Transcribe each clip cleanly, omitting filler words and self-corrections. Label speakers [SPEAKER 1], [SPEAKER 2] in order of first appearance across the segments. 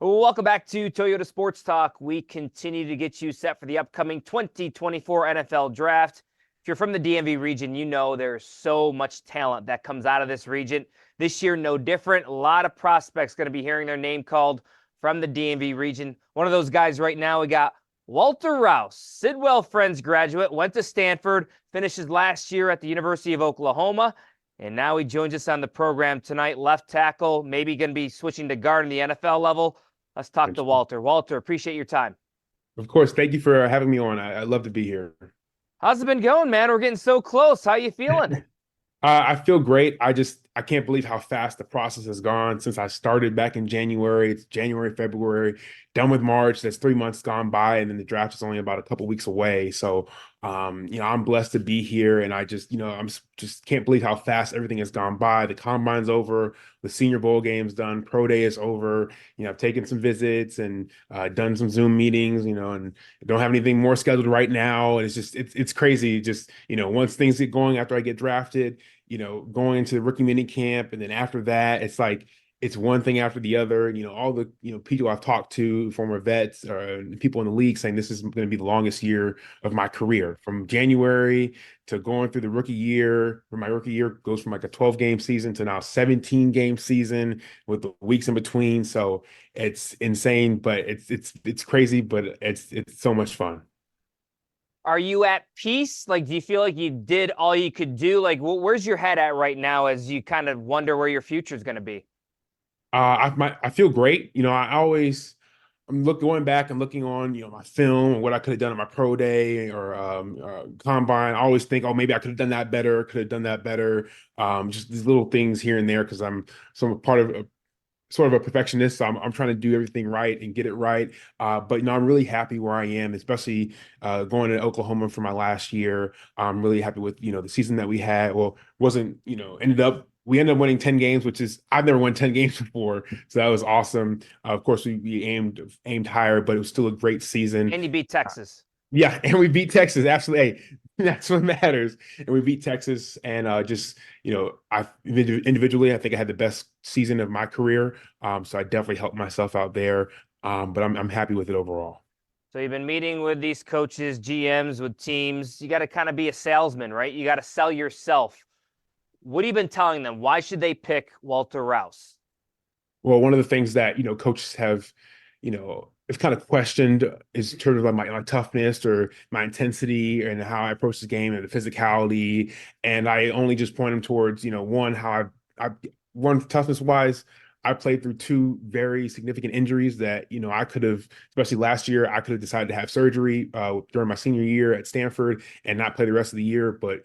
[SPEAKER 1] Welcome back to Toyota Sports Talk. We continue to get you set for the upcoming 2024 NFL Draft. If you're from the DMV region, you know there's so much talent that comes out of this region. This year, no different. A lot of prospects going to be hearing their name called from the DMV region. One of those guys right now, we got Walter Rouse, Sidwell Friends graduate, went to Stanford, finished his last year at the University of Oklahoma, and now he joins us on the program tonight, left tackle, maybe going to be switching to guard in the NFL level. Let's talk to Walter. Walter, appreciate your time.
[SPEAKER 2] Of course. Thank you for having me on. I'd love to be here.
[SPEAKER 1] How's it been going, man? We're getting so close. How you feeling?
[SPEAKER 2] I feel great. I can't believe how fast the process has gone since I started back in January. It's January, February, done with March. That's 3 months gone by, and then the draft is only about a couple weeks away. So, I'm blessed to be here, and just can't believe how fast everything has gone by. The combine's over, the Senior Bowl game's done, Pro Day is over. I've taken some visits and done some Zoom meetings. And don't have anything more scheduled right now. And it's crazy. Just once things get going after I get drafted, going into the rookie mini camp. And then after that, it's like, it's one thing after the other. All the, people I've talked to, former vets or people in the league saying this is going to be the longest year of my career, from January to going through the rookie year. Where my rookie year goes from like a 12-game season to now 17-game season with the weeks in between. So it's insane, but it's crazy, but it's so much fun.
[SPEAKER 1] Are you at peace? Like, do you feel like you did all you could do? Like, where's your head at right now as you kind of wonder where your future is going to be?
[SPEAKER 2] I feel great. Going back and looking on, my film and what I could have done on my pro day or combine. I always think, oh, maybe I could have done that better. Could have done that better. Just these little things here and there because I'm part of sort of a perfectionist. So I'm trying to do everything right and get it right. But I'm really happy where I am, especially going to Oklahoma for my last year. I'm really happy with the season that we had. Well, wasn't we ended up winning 10 games, which is I've never won 10 games before. So that was awesome. Of course, we aimed higher, but it was still a great season.
[SPEAKER 1] And you beat Texas.
[SPEAKER 2] Yeah, and we beat Texas. Absolutely. Hey, that's what matters. And we beat Texas. And I individually, I think I had the best season of my career. So I definitely helped myself out there. But I'm happy with it overall.
[SPEAKER 1] So you've been meeting with these coaches, GMs, with teams. You got to kind of be a salesman, right? You got to sell yourself. What have you been telling them? Why should they pick Walter Rouse?
[SPEAKER 2] Well, one of the things that, coaches have, it's kind of questioned is in terms of like my toughness or my intensity and how I approach the game and the physicality. And I only just point them towards, one, how one toughness wise, I played through two very significant injuries that, I could have, especially last year, I could have decided to have surgery during my senior year at Stanford and not play the rest of the year. But,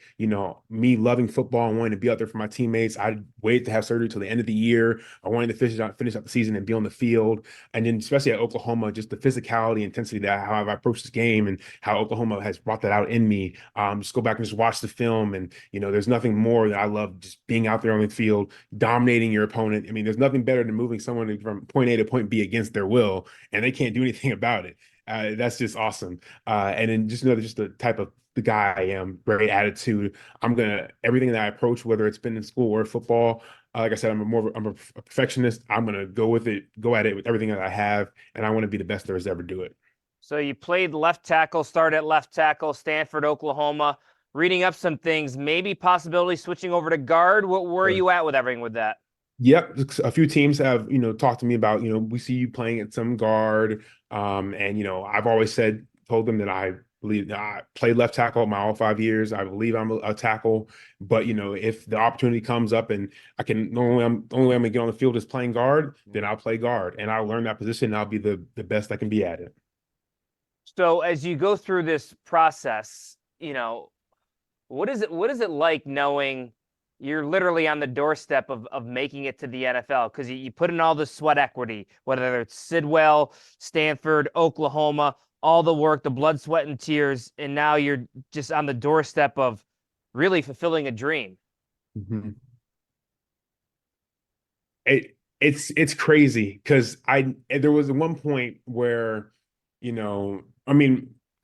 [SPEAKER 2] me loving football and wanting to be out there for my teammates, I waited to have surgery till the end of the year. I wanted to finish out the season and be on the field. And then especially at Oklahoma, just the physicality, intensity that how I've approached this game and how Oklahoma has brought that out in me. Just go back and just watch the film. And, there's nothing more that I love just being out there on the field, dominating your opponent. I mean, there's nothing better than moving someone from point A to point B against their will, and they can't do anything about it. That's just awesome. And then just just the type of the guy I am, great attitude. Everything that I approach, whether it's been in school or football, like I said, I'm a perfectionist. I'm gonna go at it with everything that I have, and I want to be the best there is to ever do it.
[SPEAKER 1] So you played left tackle, started at left tackle, Stanford, Oklahoma. Reading up some things, maybe possibility switching over to guard. Where are you at with everything with that?
[SPEAKER 2] Yep, a few teams have talked to me about we see you playing at some guard, and I've always told them that I believe that I played left tackle my all 5 years. I believe I'm a tackle, but if the opportunity comes up and I can the only way I'm gonna get on the field is playing guard, then I'll play guard and I'll learn that position. And I'll be the best I can be at it.
[SPEAKER 1] So as you go through this process, what is it like knowing you're literally on the doorstep of making it to the NFL? Because you put in all the sweat equity, whether it's Sidwell, Stanford, Oklahoma, all the work, the blood, sweat, and tears, and now you're just on the doorstep of really fulfilling a dream.
[SPEAKER 2] Mhm. It's crazy because there was one point where I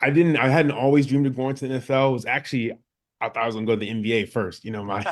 [SPEAKER 2] hadn't always dreamed of going to the NFL. It was actually I thought I was gonna go to the NBA first. My
[SPEAKER 1] You wanted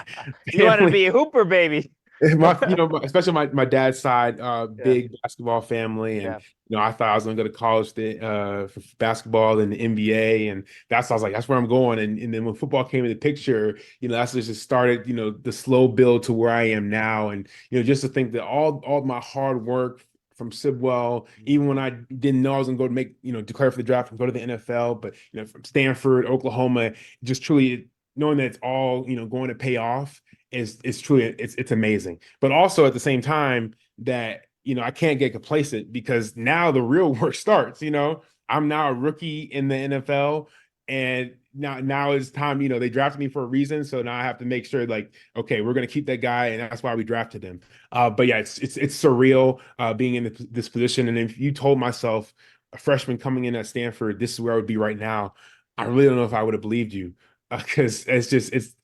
[SPEAKER 1] to
[SPEAKER 2] family.
[SPEAKER 1] be a hooper, baby.
[SPEAKER 2] Especially my dad's side,
[SPEAKER 1] Yeah,
[SPEAKER 2] big basketball family, and
[SPEAKER 1] yeah.
[SPEAKER 2] I thought I was going to go to college for basketball and the NBA, and I was like, that's where I'm going. And then when football came into the picture, that's what just started, the slow build to where I am now, and just to think that all my hard work from Sidwell, even when I didn't know I was going to go to declare for the draft and go to the NFL, but from Stanford, Oklahoma, just truly knowing that it's all going to pay off is truly it's amazing. But also at the same time that I can't get complacent because now the real work starts. I'm now a rookie in the NFL, and now it's time. They drafted me for a reason, so now I have to make sure like, okay, we're gonna keep that guy, and that's why we drafted him. But yeah, it's surreal being in this position. And if you told myself a freshman coming in at Stanford, this is where I would be right now, I really don't know if I would have believed you because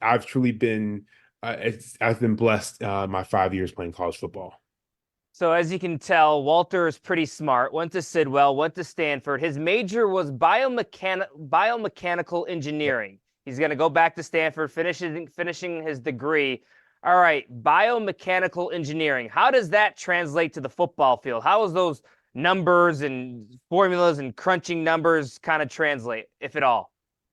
[SPEAKER 2] I've truly been I've been blessed my 5 years playing college football.
[SPEAKER 1] So as you can tell, Walter is pretty smart. Went to Sidwell, went to Stanford. His major was biomechanical engineering. He's going to go back to Stanford, finishing his degree. All right, biomechanical engineering. How does that translate to the football field? How does those numbers and formulas and crunching numbers kind of translate, if at all?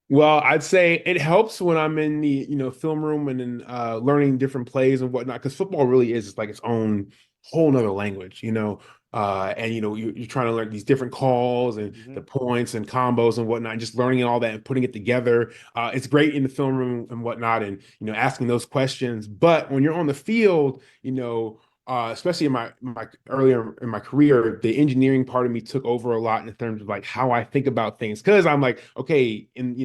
[SPEAKER 2] Well, I'd say it helps when I'm in the film room and then learning different plays and whatnot, because football really is it's like its own whole nother language, and you're trying to learn these different calls and the points and combos and whatnot, and just learning all that and putting it together. It's great in the film room and whatnot, and asking those questions. But when you're on the field, especially in my earlier in my career, the engineering part of me took over a lot in terms of like how I think about things. Because I'm like, okay, and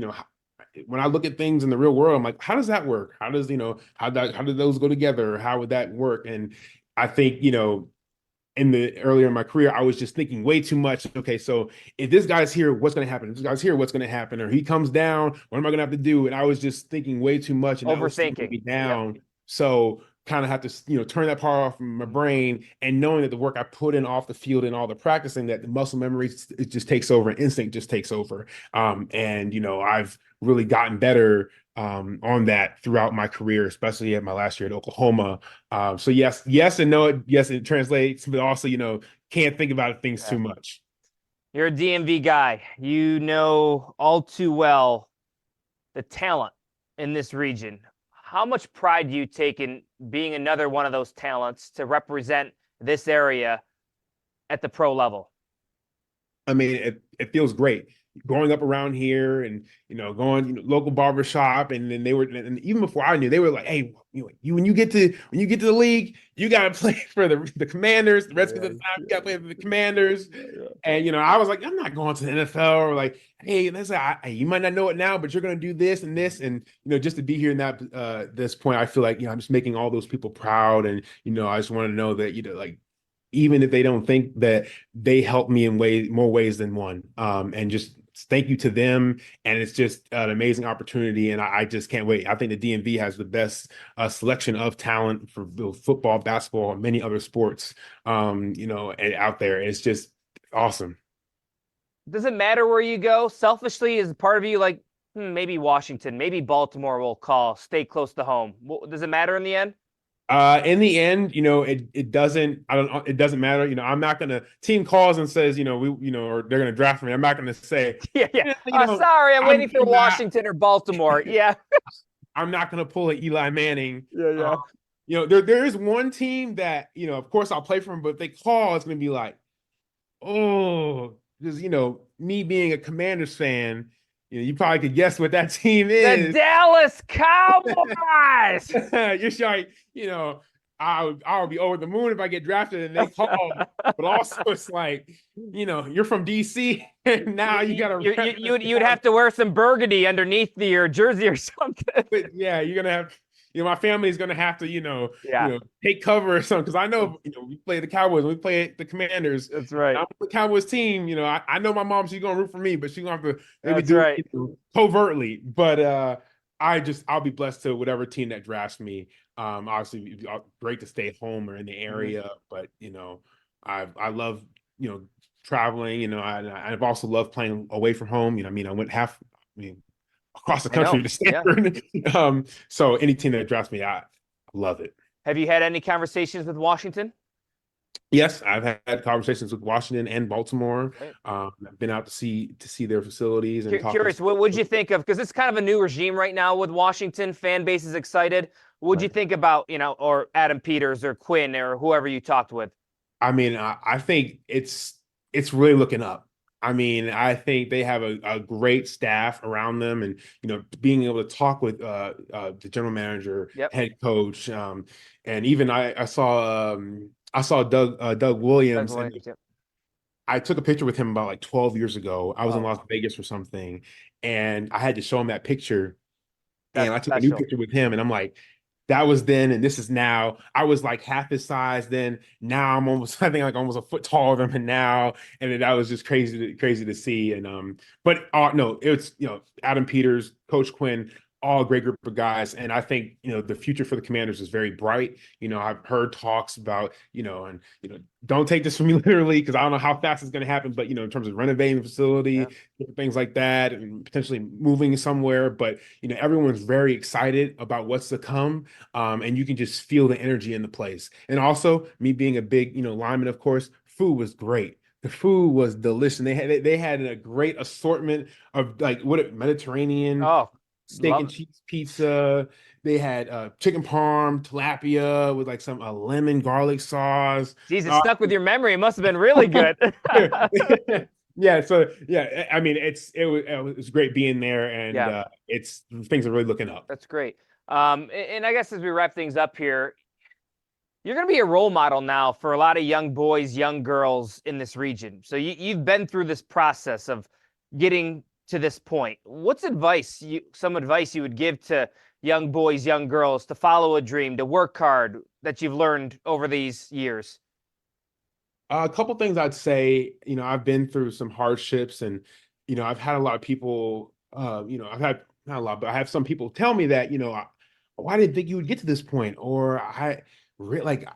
[SPEAKER 2] when I look at things in the real world, I'm like, how does that work? How does how do those go together? How would that work? And I think in the earlier in my career, I was just thinking way too much. Okay, so if this guy's here, what's going to happen? If this guy's here, what's going to happen? Or he comes down, what am I going to have to do? And I was just thinking way too much, and that was slowing me
[SPEAKER 1] Overthinking. Yep.
[SPEAKER 2] down. So kind of have to turn that part off from my brain, and knowing that the work I put in off the field and all the practicing, that the muscle memory it just takes over, and instinct just takes over. And I've really gotten better on that throughout my career, especially at my last year at Oklahoma. So yes and no. Yes, it translates, but also can't think about things too
[SPEAKER 1] Yeah.
[SPEAKER 2] much.
[SPEAKER 1] You're a DMV guy. You know all too well the talent in this region. How much pride do you take in being another one of those talents to represent this area at the pro level?
[SPEAKER 2] I mean, it feels great growing up around here, and going local barber shop, and then and even before I knew, they were like, hey, when you get to the league, you got to play for the Commanders. The rest of the time, you got to play for the Commanders. And I was like, I'm not going to the NFL, or like, hey, you might not know it now, but you're going to do this and this, and just to be here in that this point, I feel like I'm just making all those people proud, and I just want to know that like, even if they don't think that, they help me in more ways than one. And just thank you to them. And it's just an amazing opportunity. And I just can't wait. I think the DMV has the best selection of talent for football, basketball, and many other sports, and out there. It's just awesome.
[SPEAKER 1] Does it matter where you go? Selfishly, is part of you like, maybe Washington, maybe Baltimore will call, stay close to home? Does it matter in the end?
[SPEAKER 2] In the end, it doesn't, it doesn't matter. I'm not gonna team calls and says, or they're gonna draft me. I'm not gonna say,
[SPEAKER 1] Yeah, yeah.
[SPEAKER 2] "Yeah,
[SPEAKER 1] Sorry, I'm waiting for
[SPEAKER 2] I'm not,
[SPEAKER 1] Washington or Baltimore. Yeah.
[SPEAKER 2] I'm not gonna pull a Eli Manning."
[SPEAKER 1] Yeah, yeah.
[SPEAKER 2] There is one team that, of course I'll play for them, but if they call, it's gonna be like, oh, because me being a Commanders fan, you probably could guess what that team
[SPEAKER 1] The
[SPEAKER 2] is.
[SPEAKER 1] Dallas Cowboys.
[SPEAKER 2] You're shy, I'll be over the moon if I get drafted and they call. But also, it's like, you're from DC, and now you gotta
[SPEAKER 1] You'd have to wear some burgundy underneath your jersey or something.
[SPEAKER 2] But yeah, you're gonna have, my family is gonna have to,
[SPEAKER 1] Yeah,
[SPEAKER 2] take cover or something. Because I know, we play the Cowboys, we play the Commanders.
[SPEAKER 1] that's right.
[SPEAKER 2] I'm the Cowboys team. I know my mom, she's gonna root for me, but she's gonna have to maybe
[SPEAKER 1] That's
[SPEAKER 2] do
[SPEAKER 1] right.
[SPEAKER 2] it covertly. But I'll be blessed to whatever team that drafts me. Obviously, great to stay home or in the area, but I love traveling. I've also loved playing away from home. I went across the
[SPEAKER 1] I know.
[SPEAKER 2] country to
[SPEAKER 1] Yeah.
[SPEAKER 2] Stanford. So any team that drafts me, I love it.
[SPEAKER 1] Have you had any conversations with Washington?
[SPEAKER 2] Yes, I've had conversations with Washington and Baltimore.
[SPEAKER 1] Right.
[SPEAKER 2] I've been out to see their facilities and talk to.
[SPEAKER 1] Curious, what would you think of? Because it's kind of a new regime right now with Washington. Fan base is excited. What'd you
[SPEAKER 2] Right.
[SPEAKER 1] think about, or Adam Peters or Quinn or whoever you talked with?
[SPEAKER 2] I mean, I think it's really looking up. I mean, I think they have a great staff around them, and being able to talk with the general manager,
[SPEAKER 1] Yep.
[SPEAKER 2] head coach, and even I saw Doug
[SPEAKER 1] Doug
[SPEAKER 2] Williams, and
[SPEAKER 1] Williams. Yep.
[SPEAKER 2] I took a picture with him about like 12 years ago. I was in
[SPEAKER 1] Oh,
[SPEAKER 2] Las
[SPEAKER 1] wow.
[SPEAKER 2] Vegas or something, and I had to show him that picture. And
[SPEAKER 1] That's
[SPEAKER 2] I took a new
[SPEAKER 1] special.
[SPEAKER 2] picture with him, and I'm like, that was then, and this is now. I was like half his size then. Now I'm almost, I think like almost a foot taller than him now, and that was just crazy to see. And but no, it's Adam Peters, Coach Quinn, all a great group of guys, and I think the future for the Commanders is very bright. I've heard talks about and don't take this from me literally because I don't know how fast it's going to happen, but in terms of renovating the
[SPEAKER 1] Yeah.
[SPEAKER 2] facility, different things like that, and potentially moving somewhere. But everyone's very excited about what's to come, and you can just feel the energy in the place. And also, me being a big lineman, of course, food was great. The food was delicious. They had a great assortment of like Mediterranean
[SPEAKER 1] Oh,
[SPEAKER 2] steak
[SPEAKER 1] love
[SPEAKER 2] and
[SPEAKER 1] it.
[SPEAKER 2] cheese pizza. They had chicken parm, tilapia with like some lemon garlic sauce.
[SPEAKER 1] Geez, it
[SPEAKER 2] Uh,
[SPEAKER 1] stuck with your memory. It must have been really good.
[SPEAKER 2] yeah, so yeah, I mean, it was great being there, and
[SPEAKER 1] Yeah,
[SPEAKER 2] it's things are really looking up.
[SPEAKER 1] that's great. And I guess as we wrap things up here, you're going to be a role model now for a lot of young boys, young girls in this region. So you've been through this process of getting to this point. What's some advice you would give to young boys, young girls to follow a dream, to work hard that you've learned over these years?
[SPEAKER 2] A couple things I'd say, I've been through some hardships, and I've had a lot of people, I've had not a lot, but I have some people tell me that, why didn't think you would get to this point, or like,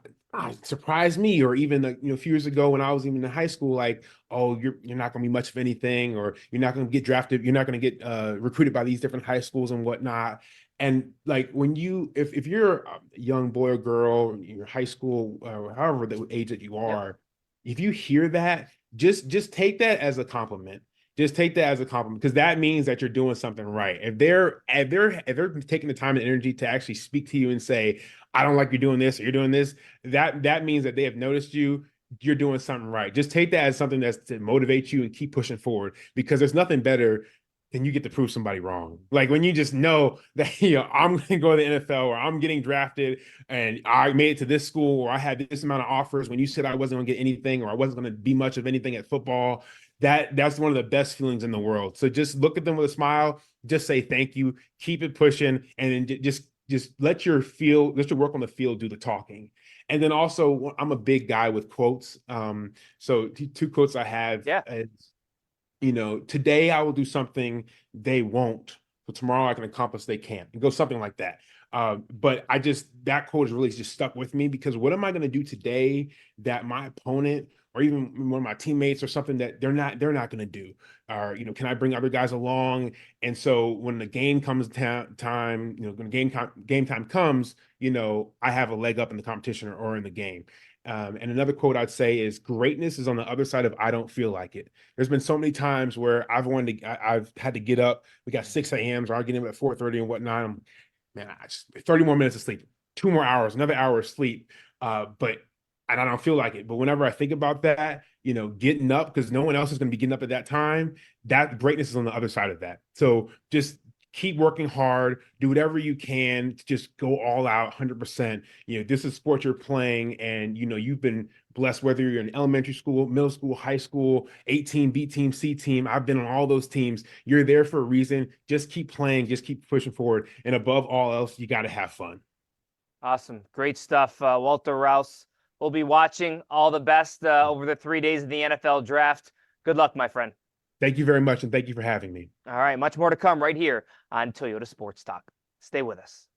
[SPEAKER 2] surprised me, or even like, a few years ago when I was even in high school, like, oh, you're not going to be much of anything, or you're not going to get drafted, you're not going to get recruited by these different high schools and whatnot. And like if you're a young boy or girl in your high school or however the age that you
[SPEAKER 1] Yep.
[SPEAKER 2] are, if you hear that, just take that as a compliment. Just take that as a compliment because that means that you're doing something right. If they're taking the time and energy to actually speak to you and say, "I don't like you're doing this or you're doing this," that means that they have noticed you. You're doing something right. Just take that as something that's to motivate you and keep pushing forward because there's nothing better than you get to prove somebody wrong. Like when you just know that I'm going to go to the NFL or I'm getting drafted and I made it to this school or I had this amount of offers when you said I wasn't going to get anything or I wasn't going to be much of anything at football. That's one of the best feelings in the world. So just look at them with a smile, just say thank you, keep it pushing, and then just let your work on the field do the talking. And then also, I'm a big guy with quotes. So two quotes I have
[SPEAKER 1] Yeah.
[SPEAKER 2] is, today I will do something they won't, but tomorrow I can accomplish they can't. And go something like that. But that quote has really just stuck with me because what am I going to do today that my opponent or even one of my teammates or something that they're not going to do? Or, can I bring other guys along? And so when the game comes time, when game time comes, I have a leg up in the competition or in the game. And another quote I'd say is greatness is on the other side of I don't feel like it. There's been so many times where I've had to get up. We got 6 a.m.s or I get up at 4:30 and whatnot. Man, 30 more minutes of sleep, 2 more hours, another hour of sleep. But and I don't feel like it. But whenever I think about that, getting up because no one else is going to be getting up at that time, that greatness is on the other side of that. So just keep working hard, do whatever you can to just go all out 100%. This is sport you're playing, and you've been blessed whether you're in elementary school, middle school, high school, A team, B team, C team. I've been on all those teams. You're there for a reason. Just keep playing, just keep pushing forward. And above all else, you got to have fun.
[SPEAKER 1] Awesome. Great stuff. Walter Rouse will be watching. All the best over the 3 days of the NFL draft. Good luck, my friend.
[SPEAKER 2] Thank you very much, and thank you for having me.
[SPEAKER 1] All right. Much more to come right here on Toyota Sports Talk. Stay with us.